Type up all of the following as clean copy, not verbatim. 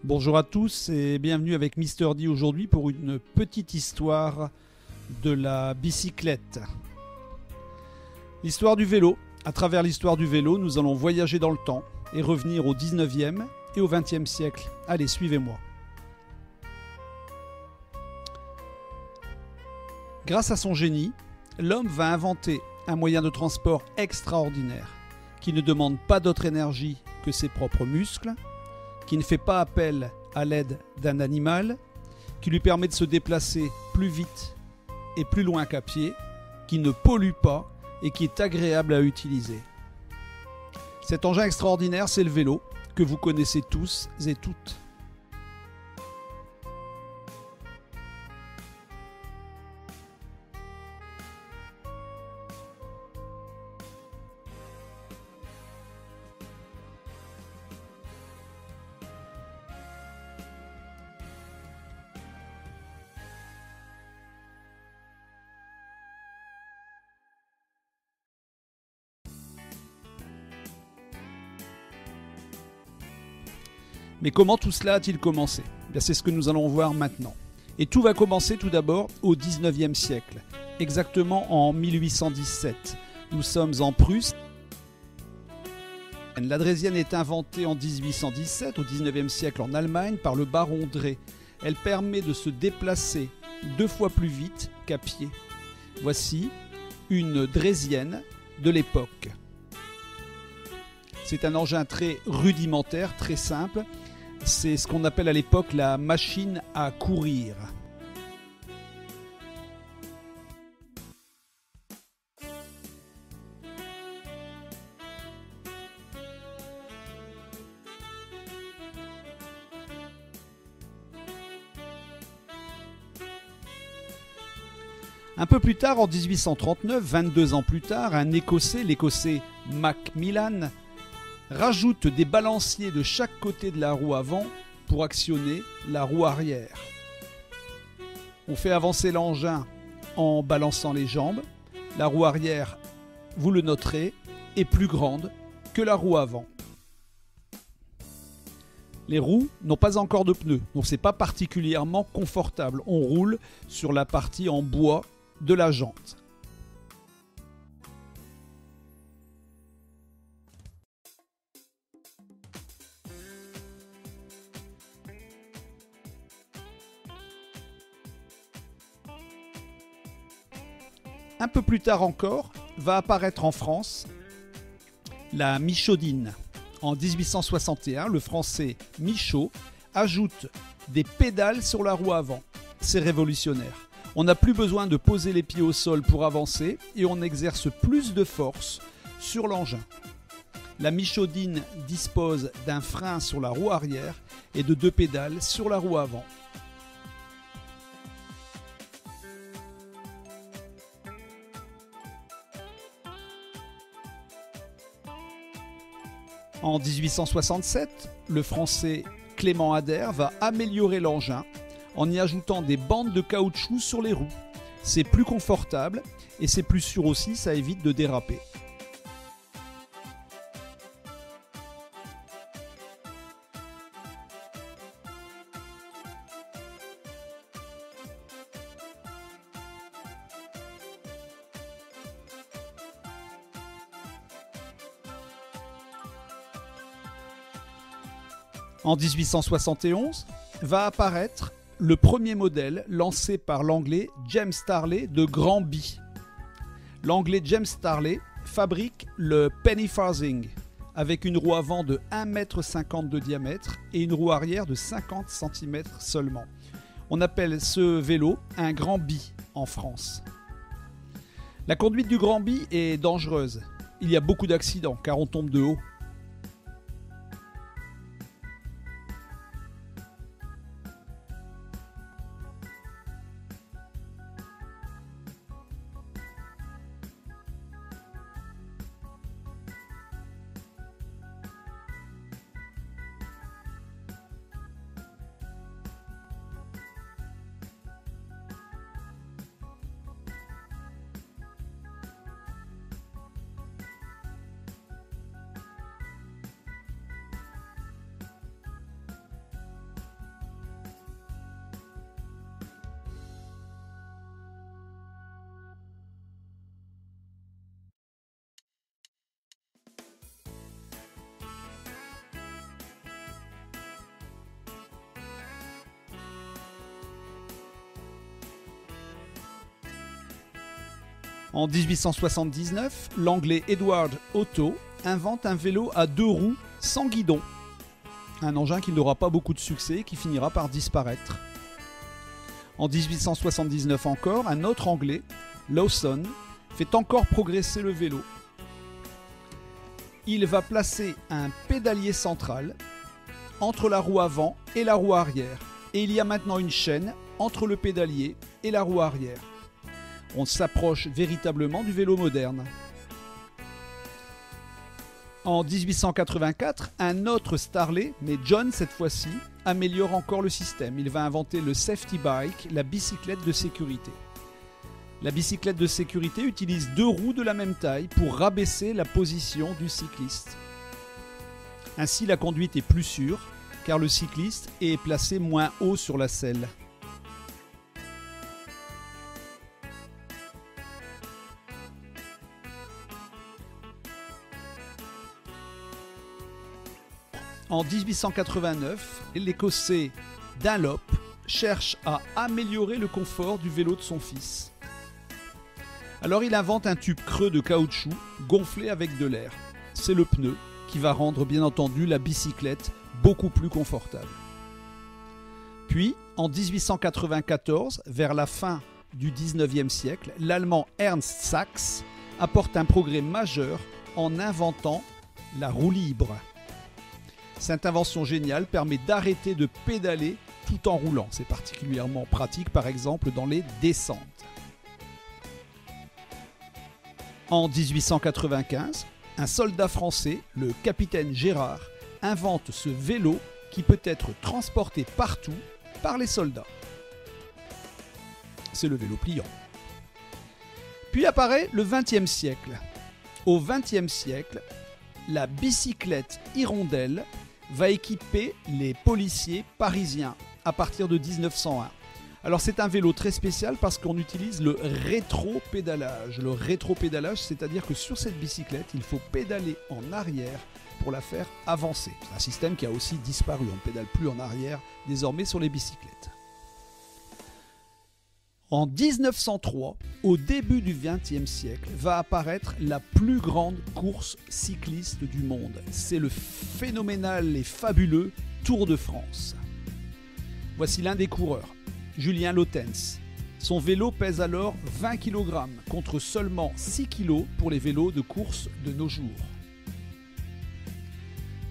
Bonjour à tous et bienvenue avec Mister D aujourd'hui pour une petite histoire de la bicyclette. L'histoire du vélo. À travers l'histoire du vélo, nous allons voyager dans le temps et revenir au 19e et au 20e siècle. Allez, suivez-moi. Grâce à son génie, l'homme va inventer un moyen de transport extraordinaire qui ne demande pas d'autre énergie que ses propres muscles, qui ne fait pas appel à l'aide d'un animal, qui lui permet de se déplacer plus vite et plus loin qu'à pied, qui ne pollue pas et qui est agréable à utiliser. Cet engin extraordinaire, c'est le vélo, que vous connaissez tous et toutes. Mais comment tout cela a-t-il commencé ? Bien, c'est ce que nous allons voir maintenant. Et tout va commencer tout d'abord au 19e siècle, exactement en 1817. Nous sommes en Prusse. La draisienne est inventée en 1817, au 19e siècle en Allemagne, par le baron Drée. Elle permet de se déplacer 2 fois plus vite qu'à pied. Voici une draisienne de l'époque. C'est un engin très rudimentaire, très simple. C'est ce qu'on appelle à l'époque la machine à courir. Un peu plus tard, en 1839, 22 ans plus tard, un Écossais, l'Écossais Macmillan, rajoute des balanciers de chaque côté de la roue avant pour actionner la roue arrière. On fait avancer l'engin en balançant les jambes. La roue arrière, vous le noterez, est plus grande que la roue avant. Les roues n'ont pas encore de pneus, donc ce n'est pas particulièrement confortable. On roule sur la partie en bois de la jante. Un peu plus tard encore, va apparaître en France la Michaudine. En 1861, le français Michaud ajoute des pédales sur la roue avant. C'est révolutionnaire. On n'a plus besoin de poser les pieds au sol pour avancer et on exerce plus de force sur l'engin. La Michaudine dispose d'un frein sur la roue arrière et de 2 pédales sur la roue avant. En 1867, le français Clément Ader va améliorer l'engin en y ajoutant des bandes de caoutchouc sur les roues. C'est plus confortable et c'est plus sûr aussi, ça évite de déraper. En 1871, va apparaître le premier modèle lancé par l'anglais James Starley de Granby. L'anglais James Starley fabrique le penny farthing avec une roue avant de 1,50 m de diamètre et une roue arrière de 50 cm seulement. On appelle ce vélo un Granby en France. La conduite du Granby est dangereuse. Il y a beaucoup d'accidents car on tombe de haut. En 1879, l'anglais Edward Otto invente un vélo à 2 roues sans guidon. Un engin qui n'aura pas beaucoup de succès et qui finira par disparaître. En 1879 encore, un autre anglais, Lawson, fait encore progresser le vélo. Il va placer un pédalier central entre la roue avant et la roue arrière. Et il y a maintenant une chaîne entre le pédalier et la roue arrière. On s'approche véritablement du vélo moderne. En 1884, un autre Starley, mais John cette fois-ci, améliore encore le système. Il va inventer le safety bike, la bicyclette de sécurité. La bicyclette de sécurité utilise 2 roues de la même taille pour rabaisser la position du cycliste. Ainsi, la conduite est plus sûre, car le cycliste est placé moins haut sur la selle. En 1889, l'Écossais Dunlop cherche à améliorer le confort du vélo de son fils. Alors il invente un tube creux de caoutchouc gonflé avec de l'air. C'est le pneu qui va rendre bien entendu la bicyclette beaucoup plus confortable. Puis, en 1894, vers la fin du 19e siècle, l'Allemand Ernst Sachs apporte un progrès majeur en inventant la roue libre. Cette invention géniale permet d'arrêter de pédaler tout en roulant. C'est particulièrement pratique par exemple dans les descentes. En 1895, un soldat français, le capitaine Gérard, invente ce vélo qui peut être transporté partout par les soldats. C'est le vélo pliant. Puis apparaît le XXe siècle. Au XXe siècle, la bicyclette hirondelle va équiper les policiers parisiens à partir de 1901. Alors c'est un vélo très spécial parce qu'on utilise le rétro-pédalage. Le rétro-pédalage, c'est-à-dire que sur cette bicyclette, il faut pédaler en arrière pour la faire avancer. C'est un système qui a aussi disparu. On ne pédale plus en arrière désormais sur les bicyclettes. En 1903, au début du XXe siècle, va apparaître la plus grande course cycliste du monde. C'est le phénoménal et fabuleux Tour de France. Voici l'un des coureurs, Julien Lautens. Son vélo pèse alors 20 kg contre seulement 6 kg pour les vélos de course de nos jours.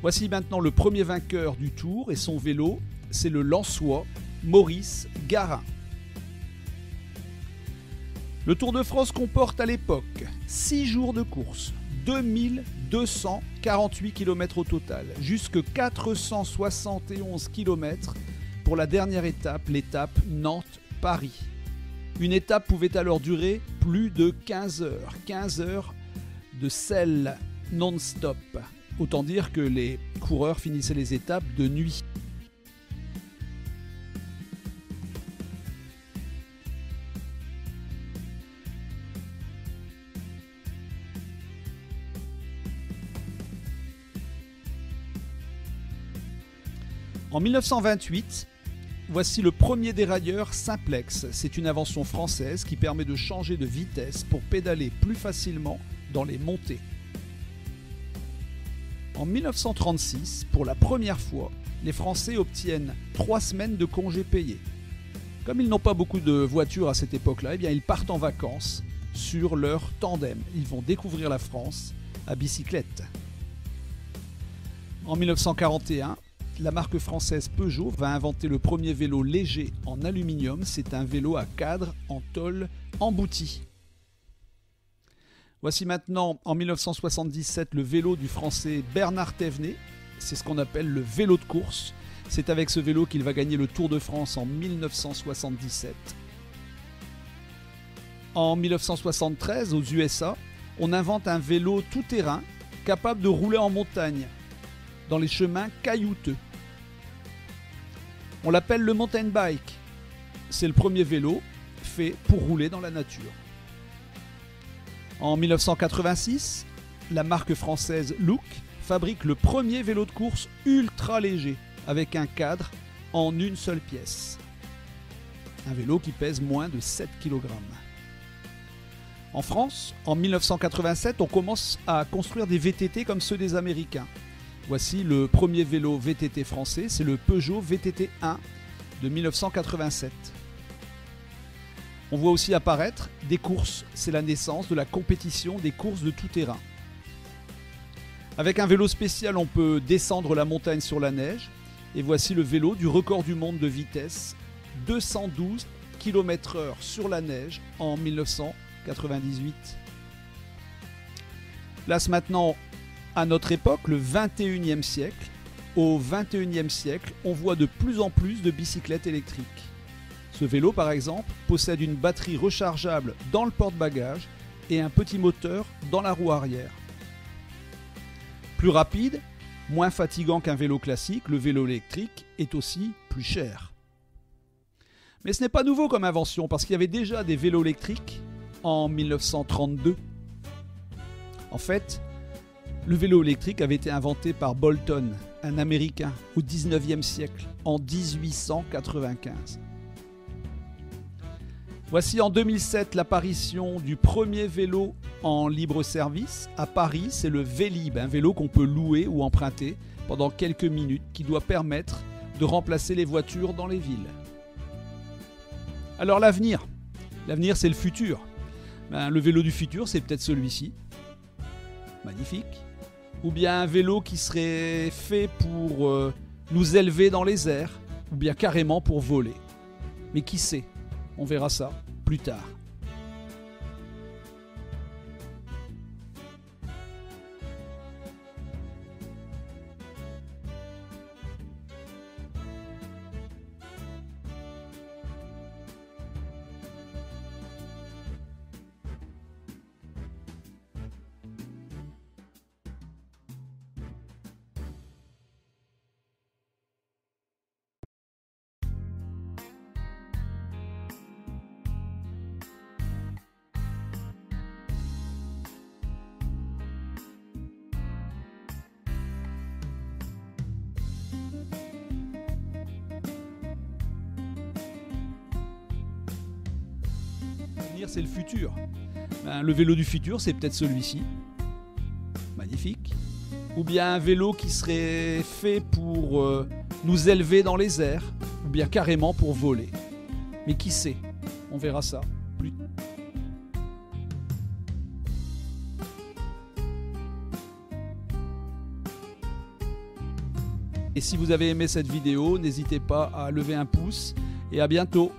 Voici maintenant le premier vainqueur du Tour et son vélo, c'est le Lensois Maurice Garin. Le Tour de France comporte à l'époque 6 jours de course, 2248 km au total, jusque 471 km pour la dernière étape, l'étape Nantes-Paris. Une étape pouvait alors durer plus de 15 heures de selle non-stop. Autant dire que les coureurs finissaient les étapes de nuit. En 1928, voici le premier dérailleur simplex. C'est une invention française qui permet de changer de vitesse pour pédaler plus facilement dans les montées. En 1936, pour la première fois, les Français obtiennent 3 semaines de congés payés. Comme ils n'ont pas beaucoup de voitures à cette époque-là, eh bien ils partent en vacances sur leur tandem. Ils vont découvrir la France à bicyclette. En 1941, la marque française Peugeot va inventer le premier vélo léger en aluminium. C'est un vélo à cadre en tôle embouti. Voici maintenant en 1977 le vélo du français Bernard Thévenet. C'est ce qu'on appelle le vélo de course. C'est avec ce vélo qu'il va gagner le Tour de France en 1977. En 1973, aux USA, on invente un vélo tout-terrain capable de rouler en montagne dans les chemins caillouteux. On l'appelle le mountain bike. C'est le premier vélo fait pour rouler dans la nature. En 1986, la marque française Look fabrique le premier vélo de course ultra léger avec un cadre en une seule pièce. Un vélo qui pèse moins de 7 kg. En France, en 1987, on commence à construire des VTT comme ceux des Américains. Voici le premier vélo VTT français, c'est le Peugeot VTT 1 de 1987. On voit aussi apparaître des courses, c'est la naissance de la compétition des courses de tout terrain. Avec un vélo spécial, on peut descendre la montagne sur la neige. Et voici le vélo du record du monde de vitesse, 212 km/h sur la neige en 1998. Place maintenant à notre époque, le 21e siècle. Au 21e siècle, on voit de plus en plus de bicyclettes électriques. Ce vélo, par exemple, possède une batterie rechargeable dans le porte-bagages et un petit moteur dans la roue arrière. Plus rapide, moins fatigant qu'un vélo classique, le vélo électrique est aussi plus cher. Mais ce n'est pas nouveau comme invention, parce qu'il y avait déjà des vélos électriques en 1932. En fait, le vélo électrique avait été inventé par Boulton, un Américain, au 19e siècle, en 1895. Voici en 2007 l'apparition du premier vélo en libre service. À Paris, c'est le Vélib, un vélo qu'on peut louer ou emprunter pendant quelques minutes qui doit permettre de remplacer les voitures dans les villes. Alors l'avenir c'est le futur. Le vélo du futur, c'est peut-être celui-ci. Magnifique. Ou bien un vélo qui serait fait pour nous élever dans les airs, ou bien carrément pour voler. Mais qui sait ? On verra ça plus tard. C'est le futur. Le vélo du futur, c'est peut-être celui-ci. Magnifique. Ou bien un vélo qui serait fait pour nous élever dans les airs, ou bien carrément pour voler. Mais qui sait ? On verra ça plus tard. Et si vous avez aimé cette vidéo, n'hésitez pas à lever un pouce et à bientôt.